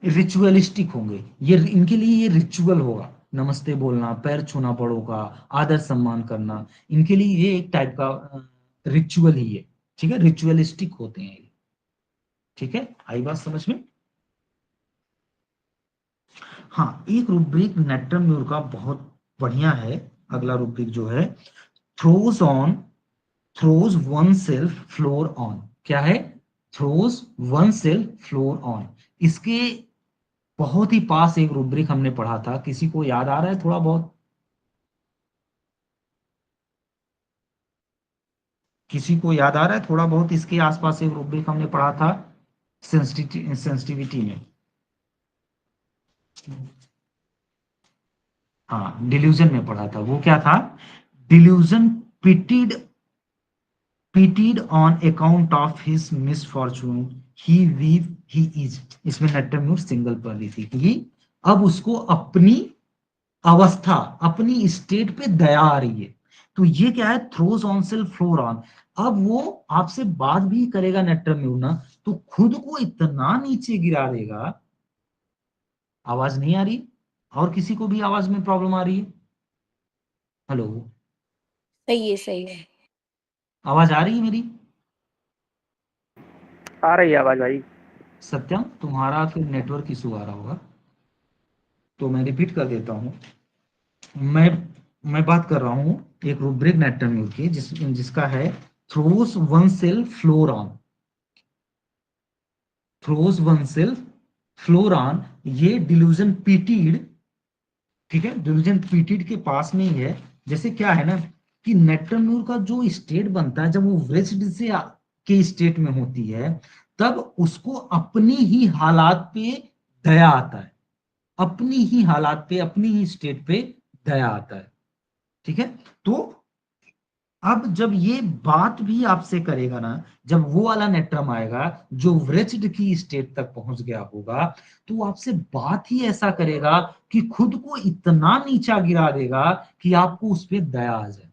रिचुअलिस्टिक होंगे। ये इनके लिए ये रिचुअल होगा, नमस्ते बोलना, पैर छूना बड़ों का, आदर सम्मान करना, इनके लिए ये एक टाइप का रिचुअल ही है, ठीक है, रिचुअलिस्टिक होते हैं ये, ठीक है। आई बात समझ में? हाँ, एक रूब्रिक नेक्टर म्यूर का बहुत बढ़िया है। अगला रूब्रिक जो है, throws on throws one self floor on. क्या है? Throws one self floor on. इसके बहुत ही पास एक रूब्रिक हमने पढ़ा था, किसी को याद आ रहा है थोड़ा बहुत? किसी को याद आ रहा है थोड़ा बहुत? इसके आसपास एक रूब्रिक हमने पढ़ा था सेंसिटिविटी में। हाँ, डिल्यूजन में पढ़ा था। वो क्या था? Delusion pitied pitied on account of his misfortune, he weep, he is। इसमें नट्टम्यूर सिंगल पर दी थी कि अब उसको अपनी अवस्था, अपनी स्टेट पे दया आ रही है। तो ये क्या है? Throws on self floor on. अब वो आपसे बात भी करेगा नट्टम्यूर ना, तो खुद को इतना नीचे गिरा देगा। आवाज नहीं आ रही? और किसी को भी आवाज में प्रॉब्लम आ रही है? हेलो, सही है, सही है। आवाज आ रही है मेरी? आ रही है आवाज भाई। सत्यम, तुम्हारा फिर नेटवर्क इशू आ रहा होगा, तो मैं रिपीट कर देता हूँ। मैं मैं बात कर रहा हूँ एक रूब्रिक नेटरम्यूर की, जिसका है throws one self floor on. Throws one self floor on, ये डिल्यूजन पीटीड, ठीक है, डिल्यूजन पीटीड के पास में ही है। जैसे क्या है ना कि नेटरम्यूर का जो स्टेट बनता है, जब वो वेस्ड से के स्टेट में होती है, तब उसको अपनी ही हालात पे दया आता है, अपनी ही हालात पे, अपनी ही स्टेट पे दया आता है, ठीक है। तो अब जब ये बात भी आपसे करेगा ना, जब वो वाला नेट्रम आएगा जो वृच्ड की स्टेट तक पहुंच गया होगा, तो वो आपसे बात ही ऐसा करेगा कि खुद को इतना नीचा गिरा देगा कि आपको उस पर दया आ जाए।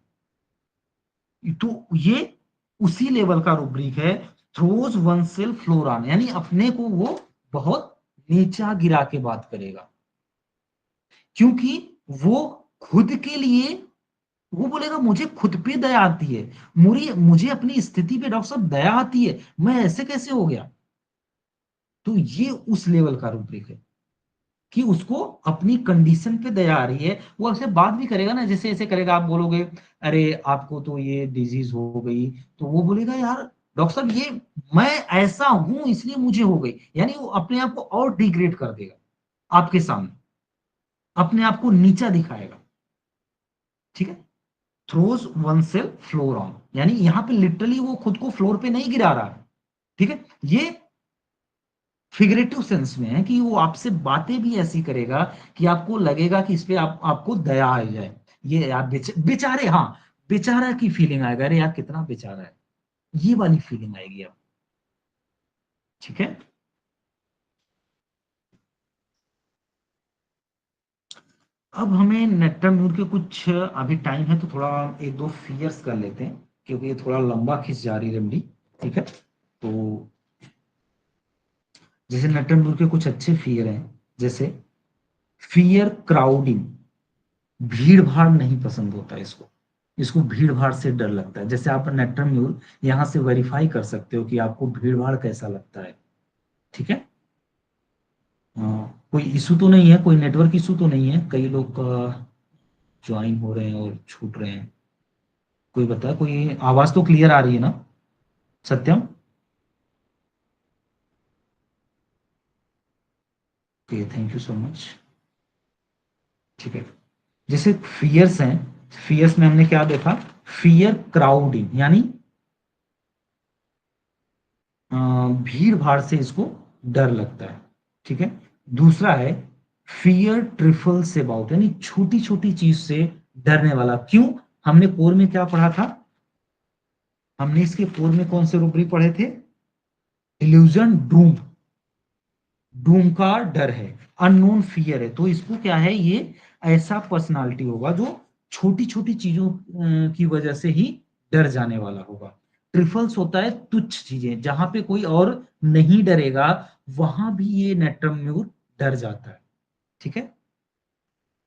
तो ये उसी लेवल का रूब्रिक है, throws one self floor on, यानी अपने को वो बहुत नीचा गिरा के बात करेगा, क्योंकि वो खुद के लिए, वो बोलेगा मुझे खुद पे दया आती है, मुझे अपनी स्थिति पे डॉक्टर साहब दया आती है, मैं ऐसे कैसे हो गया। तो ये उस लेवल का रूब्रिक है कि उसको अपनी कंडीशन पे दया आ रही है। वो आपसे बात भी करेगा ना, जैसे ऐसे करेगा, आप बोलोगे अरे आपको तो ये डिजीज हो गई, तो वो बोलेगा यार डॉक्टर साहब ये मैं ऐसा हूं इसलिए मुझे हो गई, यानी वो अपने आप को और डिग्रेड कर देगा आपके सामने, अपने आप को नीचा दिखाएगा, ठीक है। Throws one self floor on, यानी यहां पे लिटरली वो खुद को फ्लोर पे नहीं गिरा रहा है, ठीक है। ये फिगरेटिव सेंस में है कि वो आपसे बातें भी ऐसी करेगा कि आपको लगेगा कि इस पे आपको दया आ जाए। ये यार बेचारे, हाँ, बेचारा की फीलिंग आएगा, अरे यार कितना बेचारा है, ये वाली फीलिंग आएगी अब, ठीक है। अब हमें नेट्टम्यूर के कुछ, अभी टाइम है तो थोड़ा एक दो फियर्स कर लेते हैं, क्योंकि ये थोड़ा लंबा खिंच जा रही है रेमडी, ठीक है। तो जैसे नेट्टम्यूर के कुछ अच्छे फियर हैं, जैसे फियर क्राउडिंग, भीड़ भाड़ नहीं पसंद होता है इसको, इसको भीड़ भाड़ से डर लगता है। जैसे आप नेट्टम्यूर यहाँ से वेरीफाई कर सकते हो कि आपको भीड़ भाड़ कैसा लगता है, ठीक है। कोई इशू तो नहीं है, कोई नेटवर्क इशू तो नहीं है? कई लोग ज्वाइन हो रहे हैं और छूट रहे हैं, कोई बता, कोई आवाज तो क्लियर आ रही है ना? Satyam, okay, thank you so much. ठीक है, जैसे फियर्स हैं, फियर्स में हमने क्या देखा, फियर क्राउडिंग यानी भीड़ भाड़ से इसको डर लगता है। ठीक है, दूसरा है फियर ट्रिफल्स अबाउट यानी छोटी छोटी चीज से डरने वाला। क्यों? हमने कोर में क्या पढ़ा था, हमने इसके कोर में कौन से रूब्रिक पढ़े थे, इल्यूजन डूम, डूम का डर है, अननोन फियर है। तो इसको क्या है, ये ऐसा पर्सनालिटी होगा जो छोटी छोटी चीजों की वजह से ही डर जाने वाला होगा। ट्रिफल्स होता है तुच्छ चीजें, जहां पे कोई और नहीं डरेगा वहां भी ये नेट्रम्यूर डर जाता है। ठीक है,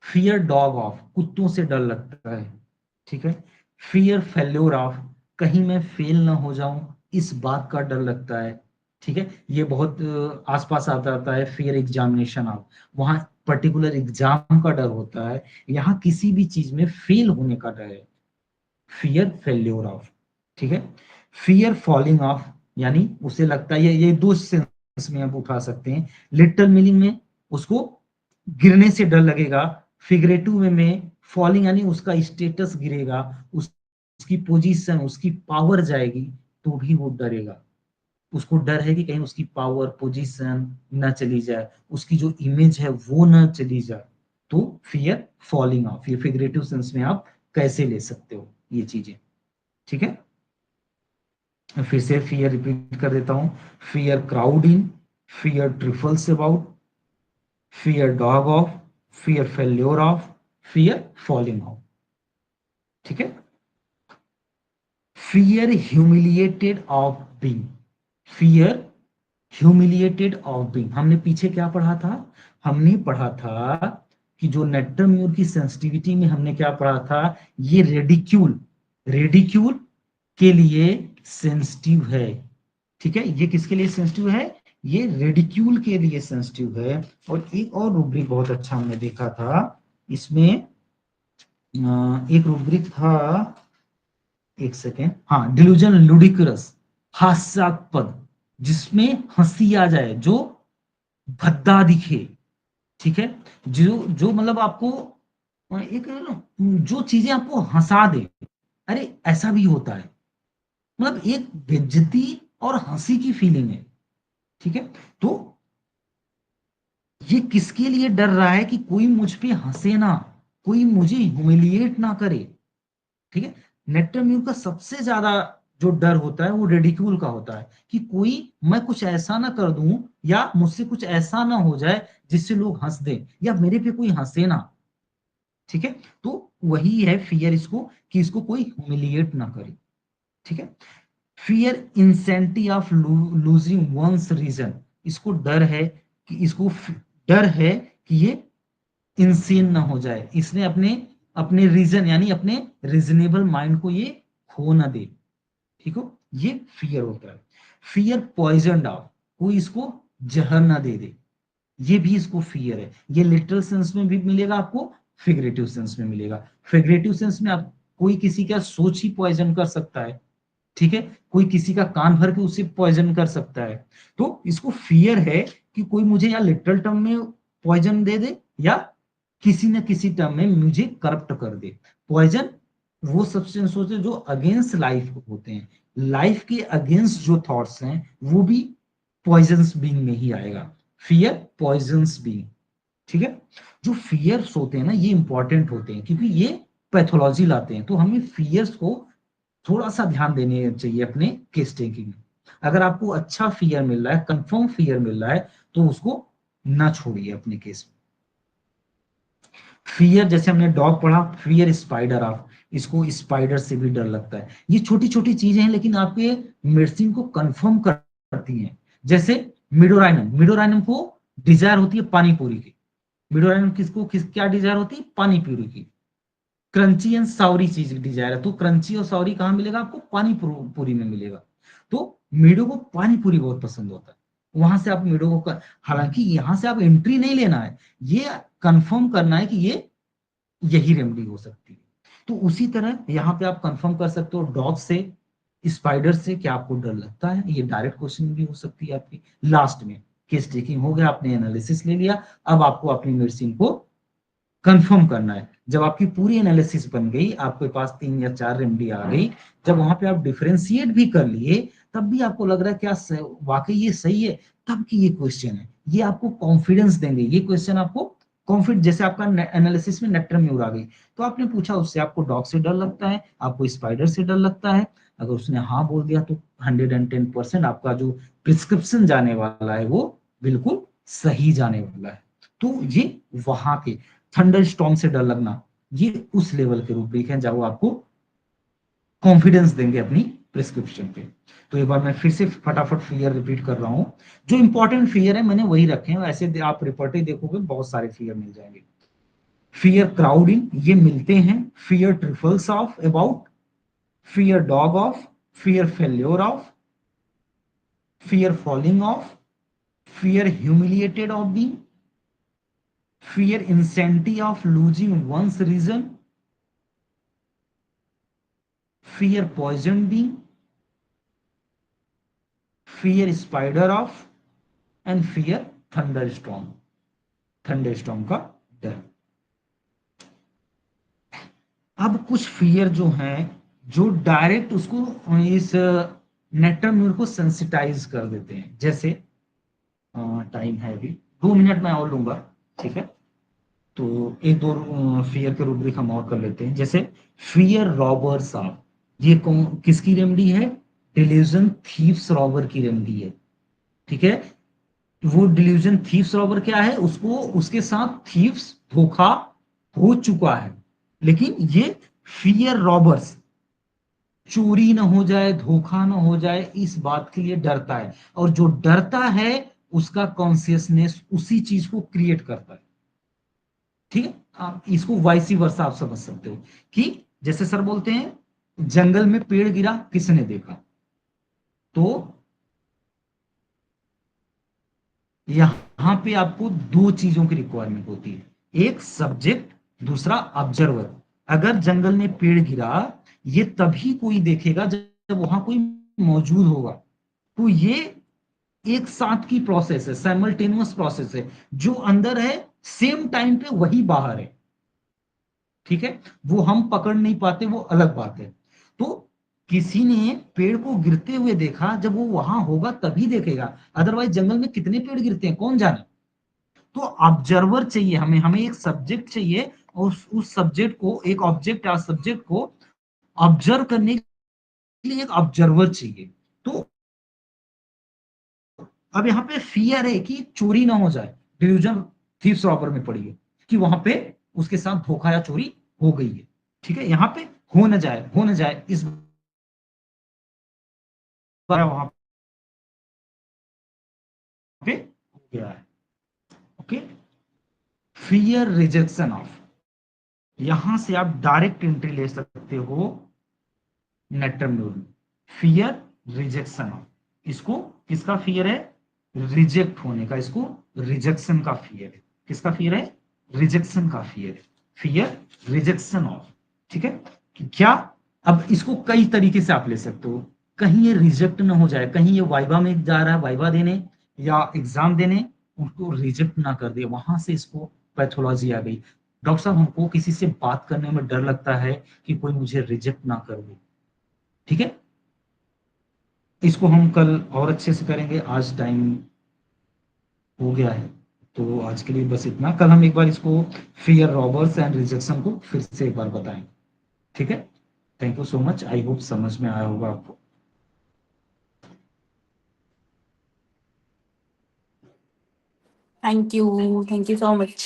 फियर डॉग ऑफ कुत्तों से डर लगता है। ठीक है, फियर फेल्योर ऑफ कहीं मैं फेल ना हो जाऊं इस बात का डर लगता है। ठीक है, ये बहुत आसपास आता है फियर एग्जामिनेशन ऑफ, वहां पर्टिकुलर एग्जाम का डर होता है, यहाँ किसी भी चीज में फेल होने का डर है, फियर फेल्योर ऑफ। ठीक है, फियर फॉलिंग ऑफ यानी उसे लगता है, ये दो सेंस में आप उठा सकते हैं। लिटरल मीनिंग में उसको गिरने से डर लगेगा, फिगरेटिव में फॉलिंग यानी उसका स्टेटस गिरेगा, उसकी पोजीशन उसकी पावर जाएगी तो भी वो डरेगा। उसको डर है कि कहीं उसकी पावर पोजीशन ना चली जाए, उसकी जो इमेज है वो ना चली जाए। तो फियर फॉलिंग ऑफ, ये फिगरेटिव सेंस में आप कैसे ले सकते हो ये चीजें। ठीक है, फिर से फियर रिपीट कर देता हूं, fear crowding, fear trifles about, fear dog of, fear failure of, fear falling of. ठीक है, fear humiliated of being, fear humiliated of being. हमने पीछे क्या पढ़ा था, हमने पढ़ा था कि जो नेट्रम्यूर की सेंसिटिविटी में हमने क्या पढ़ा था, ये रेडिक्यूल, रेडिक्यूल के लिए सेंसिटिव है। ठीक है, ये किसके लिए सेंसिटिव है, ये रेडिक्यूल के लिए सेंसिटिव है। और एक और रूब्रिक बहुत अच्छा हमने देखा था इसमें, एक रूब्रिक था, एक सेकेंड, हाँ, डिल्यूजन लुडिक्रस, हास्यास्पद, जिसमें हंसी आ जाए, जो भद्दा दिखे। ठीक है, जो जो मतलब आपको एक जो चीजें आपको हंसा दे, अरे ऐसा भी होता है, मतलब एक बेइज्जती और हंसी की फीलिंग है। ठीक है, तो ये किसके लिए डर रहा है कि कोई मुझ पे हंसे ना, कोई मुझे ह्यूमिलिएट ना करे। ठीक है, नेट्रम्यूर का सबसे ज्यादा जो डर होता है वो रेडिक्यूल का होता है, कि कोई मैं कुछ ऐसा ना कर दूं या मुझसे कुछ ऐसा ना हो जाए जिससे लोग हंस दें या मेरे पे कोई हंसे ना। ठीक है, तो वही है फियर इसको, कि इसको कोई ह्यूमिलिएट ना करे। ठीक है, fear insanity of losing one's reason, इसको डर है कि इसको डर है कि ये इंसेन ना हो जाए, इसने अपने अपने रीजन यानी अपने रीजनेबल माइंड को ये खो ना दे। ठीक हो, ये फियर होता है। फियर पॉइजन ऑफ, कोई इसको जहर ना दे दे, ये भी इसको फियर है। ये लिटरल सेंस में भी मिलेगा आपको, फिगरेटिव सेंस में मिलेगा। फिगरेटिव सेंस में आप कोई किसी का सोच ही पॉइजन कर सकता है। ठीक है, कोई किसी का कान भर के उसे पॉइजन कर सकता है। तो इसको फियर है कि कोई मुझे या लिटरल टर्म में पॉइजन दे दे या किसी न किसी टर्म में मुझे करप्ट कर दे। पॉइजन वो सब्सटेंस होते हैं जो अगेंस्ट लाइफ होते हैं, लाइफ के अगेंस्ट जो थॉट्स हैं वो भी पॉइजन्स बीइंग में ही आएगा, फियर पॉइजन्स बीइंग। ठीक है, जो फियर्स होते हैं ना ये इंपॉर्टेंट होते हैं क्योंकि ये पैथोलॉजी लाते हैं, तो हमें फियर्स को थोड़ा सा ध्यान देने चाहिए अपने केस टेकिंग में। अगर आपको अच्छा फियर मिल रहा है, कंफर्म फियर मिल रहा है, तो उसको ना छोड़िए अपने केस में। फियर जैसे हमने डॉग पढ़ा, फियर स्पाइडर ऑफ, इसको स्पाइडर से भी डर लगता है। ये छोटी छोटी चीजें हैं लेकिन आपके मेडिसिन को कंफर्म करती हैं। जैसे मिडोराइनम, मिडोराइनम को डिजायर होती है पानी पूरी की, मिडोराइनम किसको क्या डिजायर होती है, पानी पूरी की। क्रंची एंड सावरी चीज डिजायर है, तो क्रंची और सावरी कहाँ मिलेगा आपको, पानी पूरी में मिलेगा। तो मीडो को पानी पूरी बहुत पसंद होता है, वहां से आप मीडो को हालांकि यहां से आप एंट्री नहीं लेना है, ये कंफर्म करना है कि ये यही रेमेडी हो सकती है। तो उसी तरह यहाँ पे आप कंफर्म कर सकते हो डॉग से, स्पाइडर से क्या आपको डर लगता है, ये डायरेक्ट क्वेश्चन भी हो सकती है आपकी लास्ट में। केस टेकिंग हो गया, आपने एनालिसिस ले लिया, अब आपको अपनी मेडिसिन को कंफर्म करना है। जब आपकी पूरी एनालिसिस बन गई, आपके पास 3 या 4 रेमेडी आ गई, जब वहां पे आप डिफरेंशिएट भी कर लिए, तब भी आपको लग रहा है क्या वाकई ये सही है, तब की ये क्वेश्चन है, ये आपको कॉन्फिडेंस देंगे, ये क्वेश्चन आपको कॉन्फिडेंस, जैसे आपका एनालिसिस में नेक्टर म्यूर आ गई, तो आपने पूछा उससे आपको डॉग से डर लगता है, आपको स्पाइडर से डर लगता है, अगर उसने हाँ बोल दिया तो 110% आपका जो प्रिस्क्रिप्शन जाने वाला है वो बिल्कुल सही जाने वाला है। तो ये वहां के थंडर स्टॉर्म से डर लगना, ये उस लेवल के रूब्रिक हैं जब वो आपको कॉन्फिडेंस देंगे अपनी प्रिस्क्रिप्शन पे। तो एक बार मैं फिर से फटाफट फियर रिपीट कर रहा हूं, जो इंपॉर्टेंट फियर है मैंने वही रखे हैं, ऐसे आप रिपोर्टे देखोगे बहुत सारे फियर मिल जाएंगे। फियर क्राउडिंग, ये मिलते हैं, fear trifles of about, fear dog of, fear failure of, fear falling of, fear humiliated of being, fear insanity of losing one's reason, fear poison being, fear spider off, and fear thunderstorm, thunderstorm का डर। अब कुछ fear जो हैं जो direct उसको इस नेटरम्यूर को सेंसिटाइज कर देते हैं, जैसे टाइम है अभी 2 मिनट मैं और लूंगा, ठीक है, तो एक दो फियर के रूब्रिक हम और कर लेते हैं, जैसे फियर रॉबर्स ऑफ, ये कौन किसकी रेमेडी है, डिल्यूजन थीव्स रॉबर की रेमेडी है, ठीक है। वो डिल्यूजन थीव्स रॉबर क्या है, उसको उसके साथ थीव्स धोखा हो चुका है, लेकिन ये फियर रॉबर्स चोरी ना हो जाए, धोखा ना हो जाए, इस बात के लिए डरता है, और जो डरता है उसका कॉन्सियसनेस उसी चीज को क्रिएट करता है, ठीक है। आप इसको वाइसी वर्सा आप समझ सकते हो कि जैसे सर बोलते हैं जंगल में पेड़ गिरा किसने देखा, तो यहां पे आपको दो चीजों की रिक्वायरमेंट होती है, एक सब्जेक्ट, दूसरा ऑब्जर्वर। अगर जंगल में पेड़ गिरा, ये तभी कोई देखेगा जब वहां कोई मौजूद होगा, तो ये एक साथ की प्रोसेस है, साइमल्टेनियस प्रोसेस है, जो अंदर है सेम टाइम पे वही बाहर है, ठीक है। वो हम पकड़ नहीं पाते, वो अलग बात है। तो किसी ने पेड़ को गिरते हुए देखा, जब वो वहां होगा तभी देखेगा, अदरवाइज जंगल में कितने पेड़ गिरते हैं कौन जाने। तो ऑब्जर्वर चाहिए हमें, हमें एक सब्जेक्ट चाहिए, और उस सब्जेक्ट को, एक ऑब्जेक्ट या सब्जेक्ट को ऑब्जर्व करने के लिए एक ऑब्जर्वर चाहिए। तो अब यहाँ पे फियर है कि चोरी ना हो जाए, डिल्यूजन थीव्स रॉबर में पड़ी है कि वहां पे उसके साथ धोखा या चोरी हो गई है, ठीक है, यहाँ पे हो न जाए, हो न जाए, इस बार वहां पे हो गया है, ओके। फियर रिजेक्शन ऑफ, यहां से आप डायरेक्ट एंट्री ले सकते हो नेटरम्यूर में, फियर रिजेक्शन ऑफ, इसको किसका फियर है, रिजेक्ट होने का, इसको रिजेक्शन का फियर है, किसका फियर है, रिजेक्शन का फियर है, फियर रिजेक्शन ऑफ, ठीक है। क्या, अब इसको कई तरीके से आप ले सकते हो, कहीं ये रिजेक्ट ना हो जाए, कहीं ये वाइवा में जा रहा है वाइवा देने या एग्जाम देने, उनको रिजेक्ट ना कर दे, वहां से इसको पैथोलॉजी आ गई, डॉक्टर साहब हमको किसी से बात करने में डर लगता है कि कोई मुझे रिजेक्ट ना कर दे, ठीक है। इसको हम कल और अच्छे से करेंगे, आज टाइम हो गया है, तो आज के लिए बस इतना, कल हम एक बार इसको फियर रॉबर्स एंड रिजेक्शन को फिर से एक बार बताएंगे, ठीक है। Thank you so much, I hope समझ में आया होगा आपको। Thank you so much.